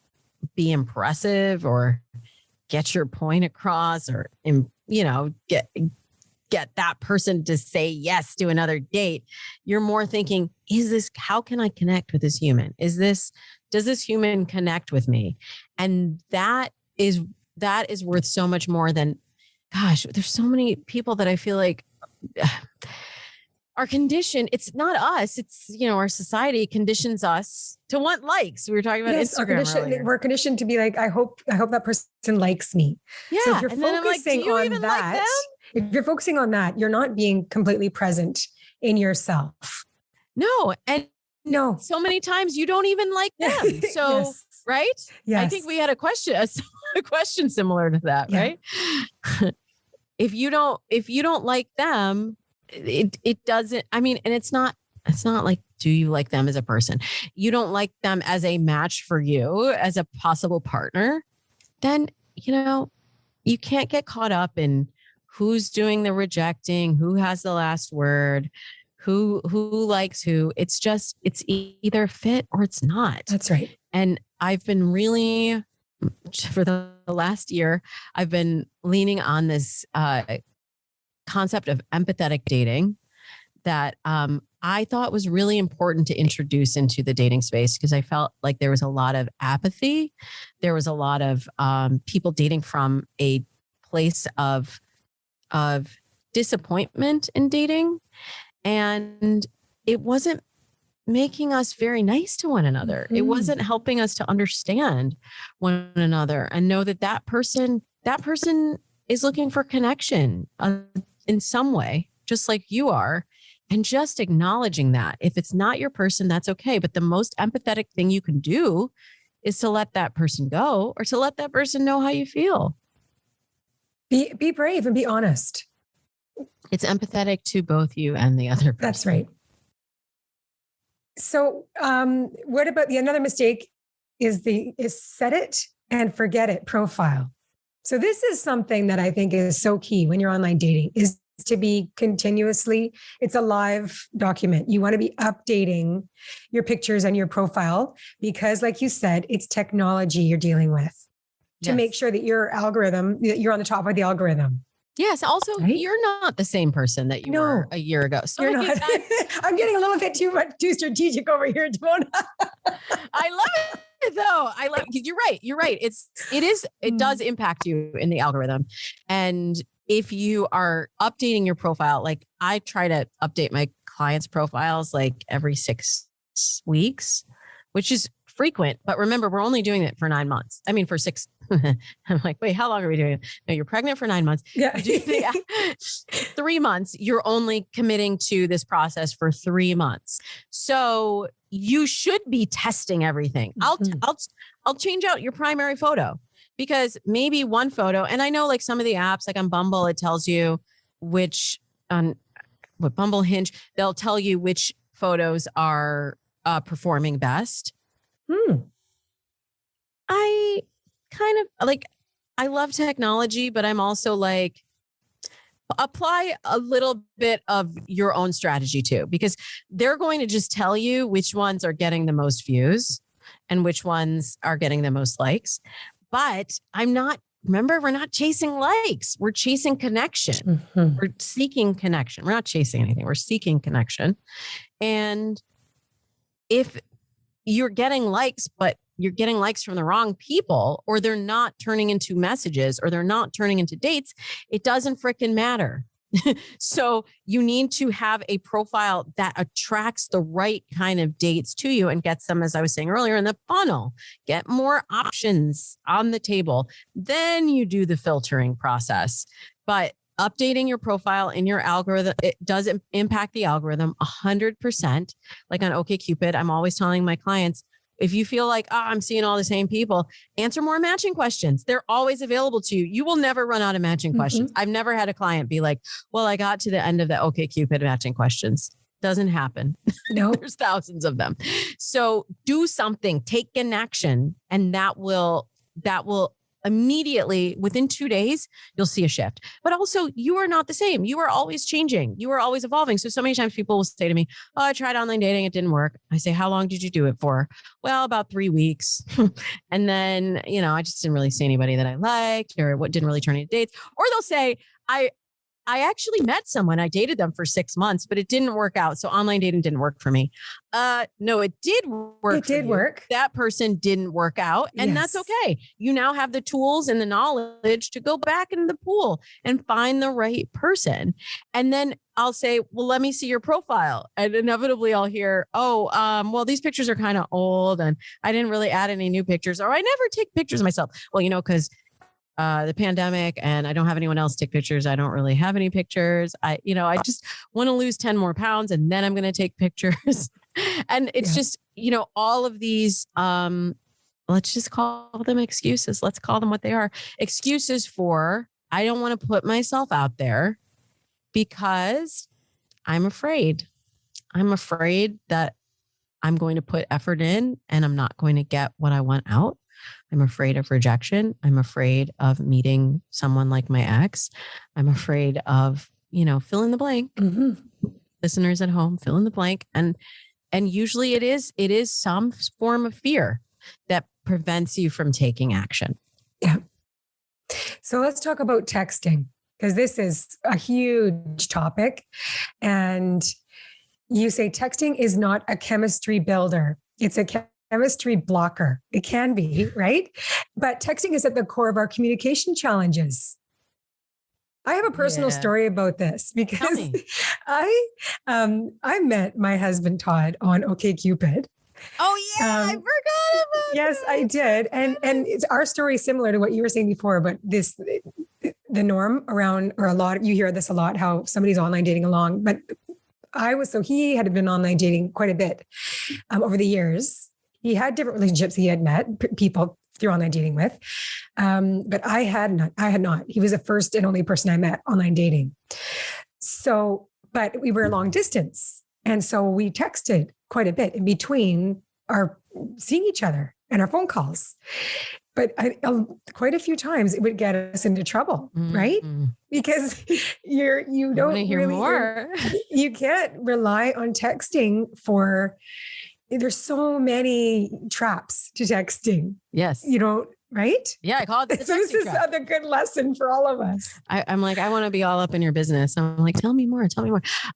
be impressive or get your point across, or, get that person to say yes to another date, you're more thinking, how can I connect with this human? Does this human connect with me? And that is worth so much more than, gosh, there's so many people that I feel like are conditioned. It's not us. It's, our society conditions us to want likes. We were talking about Instagram earlier. We're conditioned to be like, I hope that person likes me. Yeah. So if you're and then focusing I'm like, do you on even that, like them? If you're focusing on that, you're not being completely present in yourself. No. And no, so many times you don't even like them. So, yes. right? Yes. I think we had a question similar to that, right? If you don't like them, it doesn't, I mean, and it's not like, do you like them as a person? You don't like them as a match for you, as a possible partner, then, you can't get caught up in who's doing the rejecting, who has the last word, who likes who. It's either fit or it's not. That's right. And I've been really, for the last year, I've been leaning on this concept of empathetic dating that I thought was really important to introduce into the dating space, because I felt like there was a lot of apathy. There was a lot of people dating from a place of disappointment in dating. And it wasn't making us very nice to one another. It wasn't helping us to understand one another and know that person is looking for connection in some way, just like you are. And just acknowledging that if it's not your person, that's okay. But the most empathetic thing you can do is to let that person go, or to let that person know how you feel. Be brave and be honest. It's empathetic to both you and the other person. That's right. So what about another mistake is set it and forget it profile. So this is something that I think is so key when you're online dating, is to be continuously, it's a live document. You want to be updating your pictures and your profile, because like you said, it's technology you're dealing with to make sure that you're on the top of the algorithm. Yes. Also, You're not the same person that you were a year ago. So you're not. I'm getting a little bit too strategic over here, Damona. I love it though. You're right. It does impact you in the algorithm. And if you are updating your profile, like I try to update my clients' profiles like every 6 weeks, which is frequent. But remember, we're only doing it for 9 months. I mean, for 6. I'm like, wait, how long are we doing it? No, you're pregnant for 9 months. Yeah. 3 months. You're only committing to this process for 3 months. So you should be testing everything. I'll change out your primary photo, because maybe one photo, and I know like some of the apps, like on Bumble, it tells you Bumble Hinge, they'll tell you which photos are performing best. I kind of like, I love technology, but I'm also like, apply a little bit of your own strategy too, because they're going to just tell you which ones are getting the most views and which ones are getting the most likes. But we're not chasing likes. We're chasing connection. We're seeking connection. We're not chasing anything. We're seeking connection. And if you're getting likes, but you're getting likes from the wrong people, or they're not turning into messages, or they're not turning into dates, it doesn't frickin' matter. So you need to have a profile that attracts the right kind of dates to you and gets them, as I was saying earlier, in the funnel. Get more options on the table. Then you do the filtering process. But updating your profile in your algorithm, it does impact the algorithm 100%. Like on OKCupid, I'm always telling my clients, if you feel like, I'm seeing all the same people, answer more matching questions. They're always available to you. You will never run out of matching questions. I've never had a client be like, well, I got to the end of the OKCupid matching questions. Doesn't happen. No, there's thousands of them. So do something, take an action, and that will immediately, within 2 days, you'll see a shift. But also, you are not the same. You are always changing. You are always evolving. So many times people will say to me, I tried online dating. It didn't work. I say, how long did you do it for? Well, about 3 weeks. And then, I just didn't really see anybody that I liked, or what didn't really turn into dates. Or they'll say, I actually met someone. I dated them for 6 months, but it didn't work out. So online dating didn't work for me. No, it did work. It did work. That person didn't work out. And that's okay. You now have the tools and the knowledge to go back into the pool and find the right person. And then I'll say, well, let me see your profile. And inevitably I'll hear, well, these pictures are kind of old and I didn't really add any new pictures, or I never take pictures of myself. Well, because the pandemic and I don't have anyone else take pictures. I don't really have any pictures. I just want to lose 10 more pounds and then I'm going to take pictures. And it's just, all of these, let's just call them excuses. Let's call them what they are. Excuses for, I don't want to put myself out there because I'm afraid. I'm afraid that I'm going to put effort in and I'm not going to get what I want out. I'm afraid of rejection. I'm afraid of meeting someone like my ex. I'm afraid of, fill in the blank. Listeners at home, fill in the blank. And usually it is some form of fear that prevents you from taking action. Yeah. So let's talk about texting, because this is a huge topic. And you say texting is not a chemistry builder. It's a chemistry blocker. It can be, right? But texting is at the core of our communication challenges. I have a personal story about this because I met my husband Todd on OKCupid. Oh yeah, I forgot about Yes, that. I did. And it's our story similar to what you were saying before, but the norm around, or you hear this a lot, how somebody's online dating along, but he had been online dating quite a bit over the years. He had different relationships he had met people through online dating with. But I had not. He was the first and only person I met online dating. So, but we were long distance. And so we texted quite a bit in between our seeing each other and our phone calls. But quite a few times it would get us into trouble, right? Because you don't hear really more. You can't rely on texting for. There's so many traps to texting. Yes. Right? Yeah, I call it the So this is trap. a good lesson for all of us. I'm like, I want to be all up in your business. I'm like, tell me more.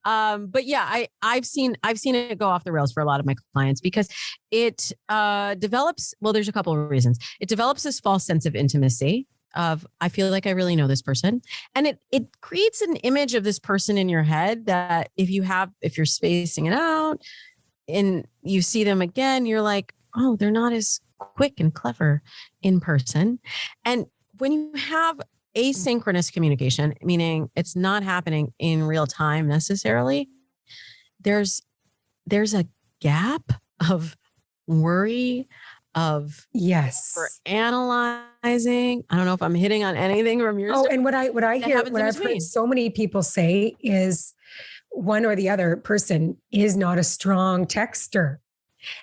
But yeah, I've seen it go off the rails for a lot of my clients because it develops. Well, there's a couple of reasons. It develops this false sense of intimacy of, I feel like I really know this person. And it creates an image of this person in your head that if you're spacing it out and you see them again, you're like, oh, they're not as quick and clever in person. And when you have asynchronous communication, meaning it's not happening in real time necessarily, there's a gap of worry, of for analyzing. I don't know if I'm hitting on anything from your story. And what I've heard so many people say is one or the other person is not a strong texter.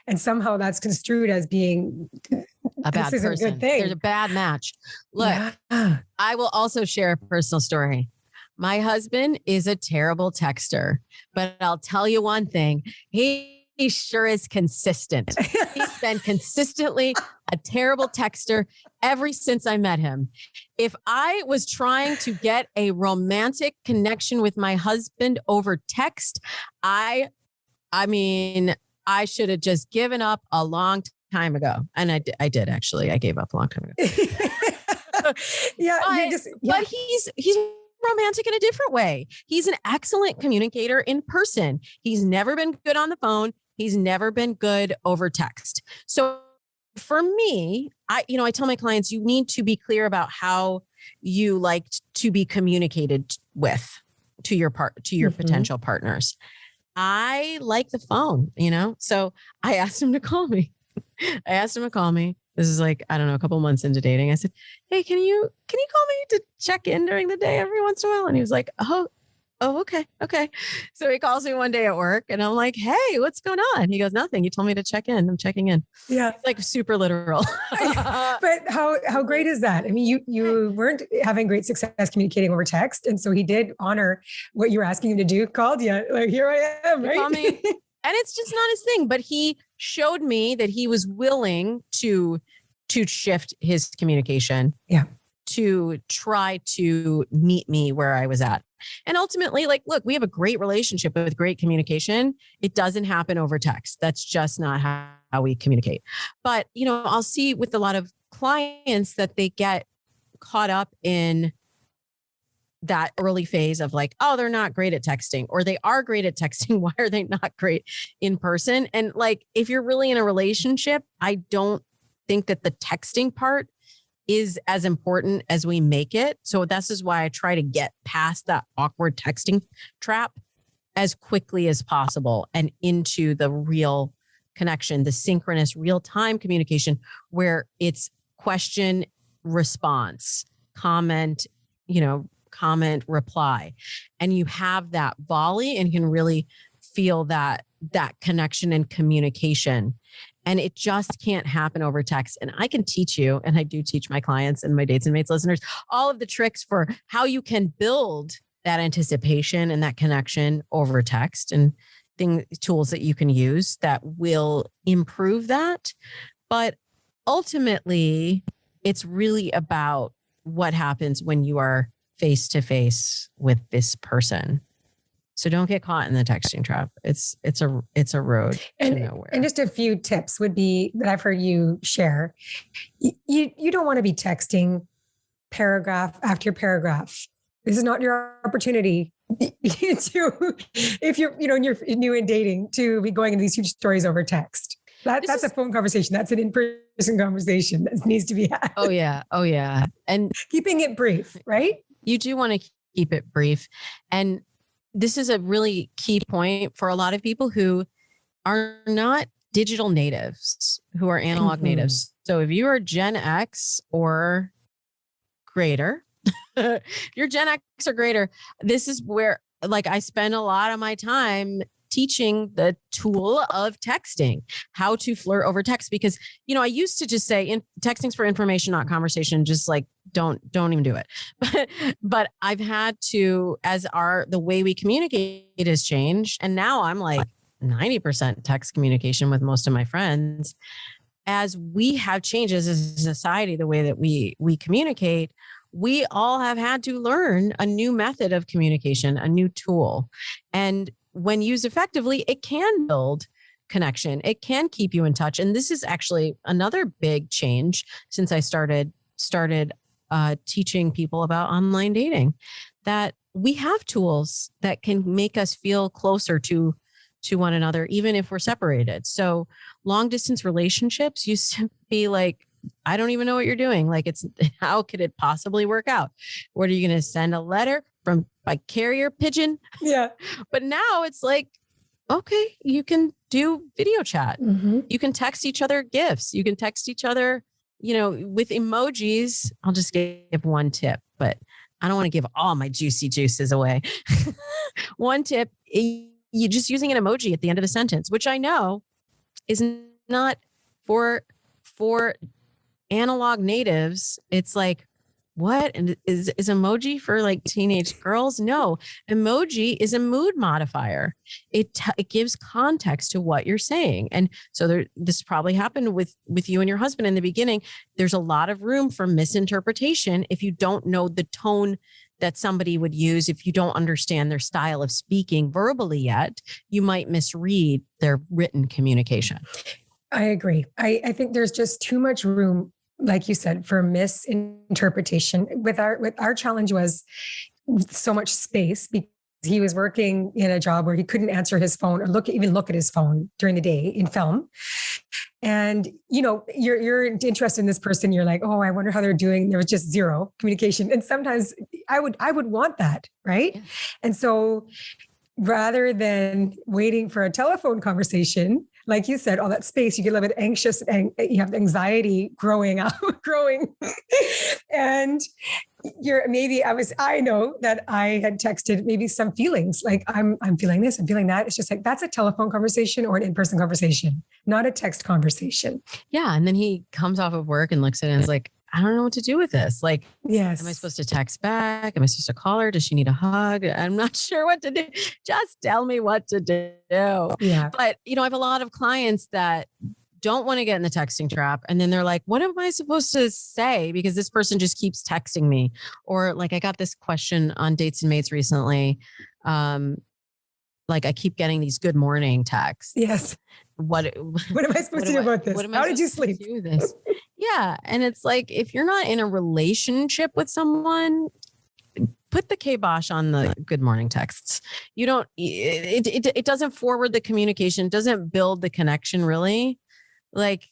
And somehow that's construed as being a bad person. A good thing. There's a bad match. Look, I will also share a personal story. My husband is a terrible texter, but I'll tell you one thing. He sure is consistent. He's been consistently a terrible texter ever since I met him. If I was trying to get a romantic connection with my husband over text, I should have just given up a long time ago. And I did actually. I gave up a long time ago. But he's romantic in a different way. He's an excellent communicator in person. He's never been good on the phone. He's never been good over text. So for me, I tell my clients, you need to be clear about how you like to be communicated with to your potential partners. I like the phone, so I asked him to call me. This is like, I don't know, a couple months into dating. I said, hey, can you call me to check in during the day every once in a while? And he was like, oh, okay. So he calls me one day at work and I'm like, hey, what's going on? He goes, nothing. You told me to check in. I'm checking in. Yeah. It's like super literal. But how great is that? I mean, you weren't having great success communicating over text. And so he did honor what you were asking him to do, called you. Like, here I am, right? Call me. And it's just not his thing, but he showed me that he was willing to shift his communication. Yeah. To try to meet me where I was at. And ultimately, like, look, we have a great relationship with great communication. It doesn't happen over text. That's just not how we communicate. But, I'll see with a lot of clients that they get caught up in that early phase of like, oh, they're not great at texting, or they are great at texting. Why are they not great in person? And like, if you're really in a relationship, I don't think that the texting part is as important as we make it. So this is why I try to get past that awkward texting trap as quickly as possible and into the real connection, the synchronous real-time communication where it's question, response, comment, reply. And you have that volley and you can really feel that connection and communication. And it just can't happen over text. And I can teach you, and I do teach my clients and my Dates and Mates listeners, all of the tricks for how you can build that anticipation and that connection over text and tools that you can use that will improve that. But ultimately, it's really about what happens when you are face to face with this person. So don't get caught in the texting trap. It's a road to nowhere. And just a few tips would be that I've heard you share. You don't want to be texting paragraph after paragraph. This is not your opportunity to, if you're new in dating, to be going into these huge stories over text. That's a phone conversation. That's an in-person conversation that needs to be had. Oh yeah. And keeping it brief, right? You do want to keep it brief. And this is a really key point for a lot of people who are not digital natives, who are analog natives. So if you are Gen X or greater, you're Gen X or greater, this is where I spend a lot of my time teaching the tool of texting, how to flirt over text. Because, I used to just say texting's for information, not conversation. Just don't even do it. But I've had to, the way we communicate has changed. And now I'm 90% text communication with most of my friends. As we have changed as a society, the way that we communicate, we all have had to learn a new method of communication, a new tool. And when used effectively, it can build connection. It can keep you in touch. And this is actually another big change since I started teaching people about online dating, that we have tools that can make us feel closer to one another, even if we're separated. So long distance relationships used to be I don't even know what you're doing. How could it possibly work out? What are you going to send a letter by carrier pigeon? Yeah. But now it's okay, you can do video chat. Mm-hmm. You can text each other gifts. You can text each other, with emojis. I'll just give one tip, but I don't want to give all my juicy juices away. One tip, you just using an emoji at the end of a sentence, which I know is not for analog natives. It's what? And is emoji for teenage girls? No, emoji is a mood modifier. It gives context to what you're saying. And so this probably happened with you and your husband in the beginning. There's a lot of room for misinterpretation if you don't know the tone that somebody would use. If you don't understand their style of speaking verbally yet, you might misread their written communication. I agree. I think there's just too much room, like you said, for misinterpretation. With our challenge was so much space because he was working in a job where he couldn't answer his phone or even look at his phone during the day in film. And, you're interested in this person. You're oh, I wonder how they're doing. There was just zero communication. And sometimes I would want that. Right. Yeah. And so rather than waiting for a telephone conversation, like you said, all that space, you get a little bit anxious and you have anxiety growing. And I know that I had texted maybe some feelings I'm feeling this, I'm feeling that. It's just that's a telephone conversation or an in-person conversation, not a text conversation. Yeah. And then he comes off of work and looks at it and is I don't know what to do with this. Yes. Am I supposed to text back? Am I supposed to call her? Does she need a hug? I'm not sure what to do. Just tell me what to do. Yeah. But, I have a lot of clients that don't want to get in the texting trap. And then they're what am I supposed to say? Because this person just keeps texting me. Or I got this question on Dates and Mates recently. I keep getting these good morning texts. Yes. What am I supposed to do about this? How did you sleep? Do this? Yeah. And it's if you're not in a relationship with someone, put the kibosh on the good morning texts. You don't, it doesn't forward the communication, doesn't build the connection really. Like,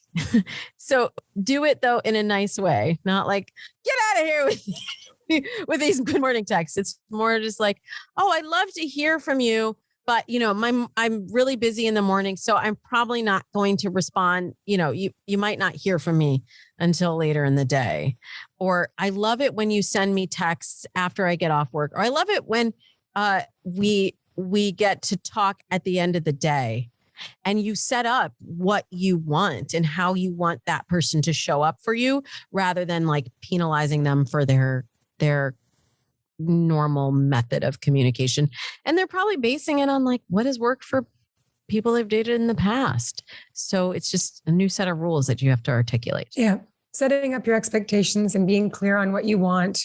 so do it though in a nice way, not like, get out of here with these good morning texts. It's more just like, oh, I'd love to hear from you, but I'm really busy in the morning, so I'm probably not going to respond. You might not hear from me until later in the day. Or I love it when you send me texts after I get off work. Or I love it when we get to talk at the end of the day. And you set up what you want and how you want that person to show up for you, rather than like penalizing them for their normal method of communication. And they're probably basing it on like what has worked for people they've dated in the past. So it's just a new set of rules that you have to articulate. Yeah. Setting up your expectations and being clear on what you want.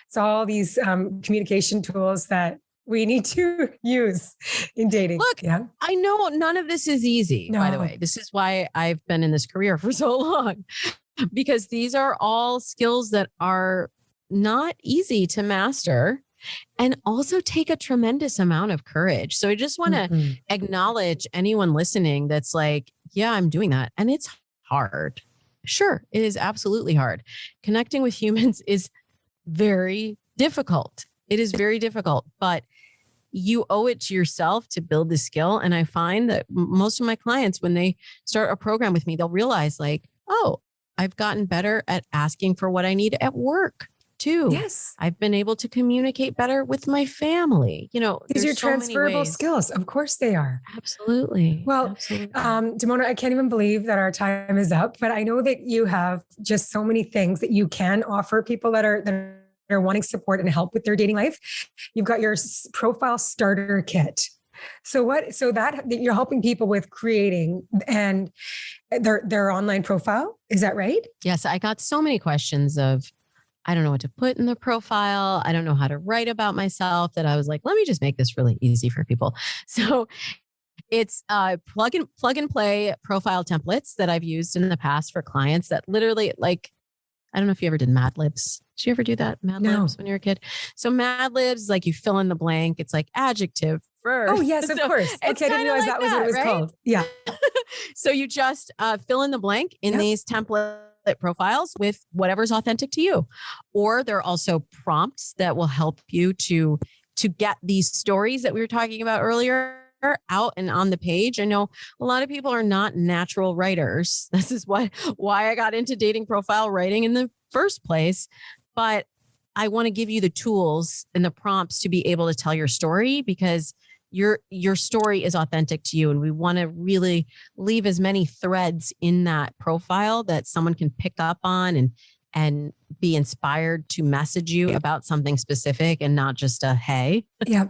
It's all these communication tools that we need to use in dating. Look, yeah. I know none of this is easy, by the way. This is why I've been in this career for so long, because these are all skills that are not easy to master and also take a tremendous amount of courage. So I just want to acknowledge anyone listening that's like, yeah, I'm doing that. And it's hard. Sure, it is absolutely hard. Connecting with humans is very difficult. It is very difficult, but you owe it to yourself to build the skill. And I find that most of my clients, when they start a program with me, they'll realize like, oh, I've gotten better at asking for what I need at work too. Yes. I've been able to communicate better with my family. These are transferable skills. Of course they are. Absolutely. Well, absolutely. Damona, I can't even believe that our time is up, but I know that you have just so many things that you can offer people that are wanting support and help with their dating life. You've got your profile starter kit. So that you're helping people with creating and their online profile. Is that right? Yes. I got so many questions of, I don't know what to put in the profile. I don't know how to write about myself, that I was like, let me just make this really easy for people. So it's plug and play profile templates that I've used in the past for clients that literally, like, I don't know if you ever did Mad Libs. Did you ever do that? Mad Libs when you were a kid? So Mad Libs, like you fill in the blank. It's like adjective, verb. Oh yes, of course. Okay, I didn't realize that was what it was called. Yeah. So you just fill in the blank in these template profiles with whatever's authentic to you. Or there are also prompts that will help you to get these stories that we were talking about earlier out and on the page. I know a lot of people are not natural writers. This is why I got into dating profile writing in the first place. But I want to give you the tools and the prompts to be able to tell your story, because your story is authentic to you. And we want to really leave as many threads in that profile that someone can pick up on and be inspired to message you about something specific and not just a, hey. Yeah.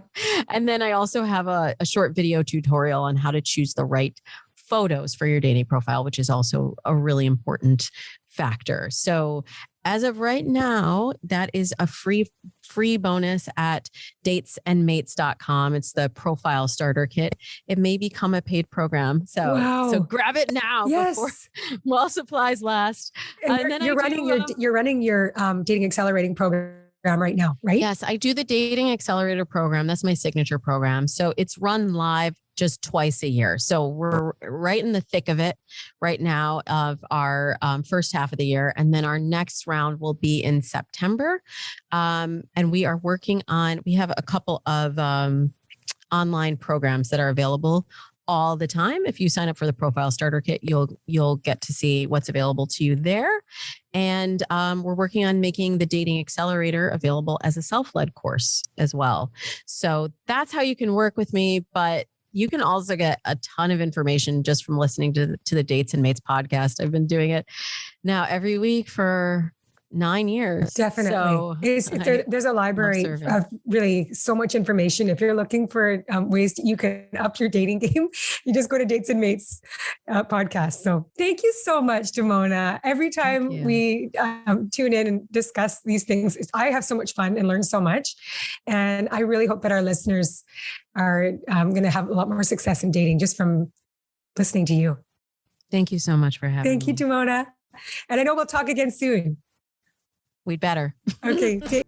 And then I also have a short video tutorial on how to choose the right photos for your dating profile, which is also a really important factor. So as of right now, that is a free bonus at datesandmates.com. It's the profile starter kit. It may become a paid program. So grab it now before while supplies last. And then you're running your dating accelerating program right now, right? Yes, I do the Dating Accelerator program. That's my signature program. So it's run live just twice a year. So we're right in the thick of it right now of our first half of the year. And then our next round will be in September. And we are working on, we have a couple of online programs that are available all the time. If you sign up for the profile starter kit, you'll get to see what's available to you there. And we're working on making the Dating Accelerator available as a self-led course as well. So that's how you can work with me. But you can also get a ton of information just from listening to the Dates and Mates podcast. I've been doing it now every week for 9 years. Definitely. So there's a library of really so much information. If you're looking for ways you can up your dating game, you just go to Dates and Mates podcast. So thank you so much, Damona. Every time we tune in and discuss these things, I have so much fun and learn so much. And I really hope that our listeners are going to have a lot more success in dating just from listening to you. Thank you so much for having me. Thank you, Damona. And I know we'll talk again soon. We'd better. Okay.